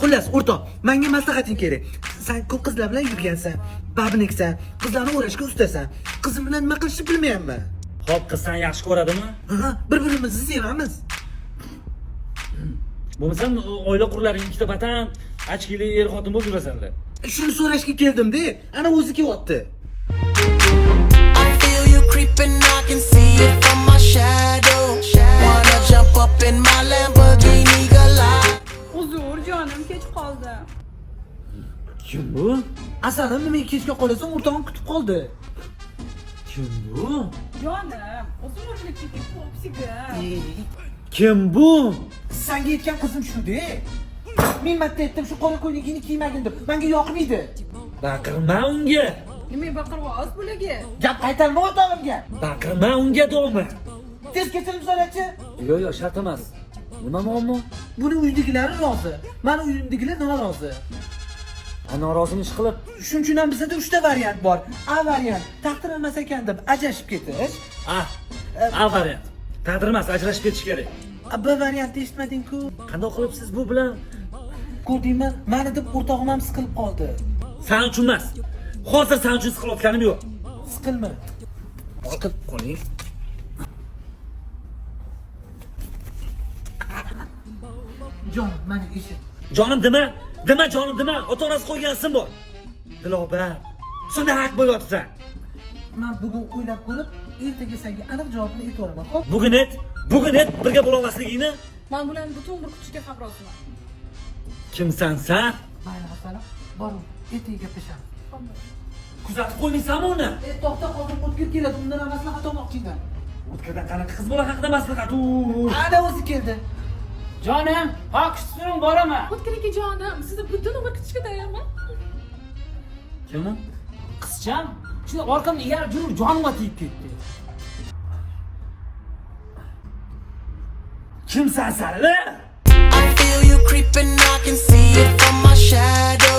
Xullas, o'rtoq, menga maslahating kerak. Sen ko'p qizlar bilan yurgansan, babniksan, qizlarni o'rashga ustasan. Qizim bilan nima qilishni bilmayapman. Xo'p, qiz seni yaxshi ko'radimi? Ha, bir-birimizni sevamiz. Bo'lmasa oila qurlaring ikkita vatan, achkili er-xotin bo'lib yurasanlar. Shuni so'rashga keldim-da, ana o'zi kelyapti. I feel you creeping, I can see it from my shadow. Wanna jump up in my Lamborghini Gallardo. Uzr, jonim kech qoldi. Kim bu? Asalim, nimaga kechga qolasan? O'rtog'im kutib qoldi. Kim bu? Jonim, o'zimiznikka popsiga. Kim bu? Senga aytgan qizim shu-da. Men marta aytdim, shu qora ko'ylagingni kiymagin deb. Menga yoqmaydi. Baqirma unga. Nima baqirvoz bularga? Gap qaytarma o'rtog'imga. Baqirma unga do'mi. Tez kechirim so'rachi. Yo, shart emas. Nima muammo? Buni uydagilari rozi. Meni uyimdagilar norozi. Norozini ish qilib, Shuning uchun ham bizda 3 ta variant bor. A variant, taqdir emas ekan deb ajrashib ketish. A variant. Taqdir emas, ajrashib ketish kerak. B variantni eshitmading-ku. Qanday qilib siz bu bilan? Ko'rdingmi? Meni deb o'rtog'im ham siqilib qoldi. Sen uchun emas. Hozir sen uchun siqilayotganim yo'q. Siqilma. Olqib qoling. Jon, meni eshit. Jonim dema. Dema jonim dema. Ota-onasi qo'ygan ism bor. Dilobar. Shunda haq bo'lyapsan. Men bugun o'ylab ko'rib, ertaga senga aniq javobni aytaman, xo'p? Bugun et birga bo'la olmasligingni. Men bularni butun bir kutishga ham roziman. Kimsan sen? Mayli, asalim. Boring, ertaga gaplashamiz. Kuzatib qo'ymaysanmi uni? To'xta, hozir o'tkir keladi. Undan maslahat olmoqchiman. O'tkadan qanaqa qiz bola haqida maslahat? Ana o'zi keldi. Jonim, haqsiz boraman. O'tkiriki jonim, sizni butun umr kutishga tayyorman. Kim u? Qizcham, shuni orqamda egar jurur jonimga tegib ketdi. Kimsan sen? I feel you creeping, I can see it from my shadow.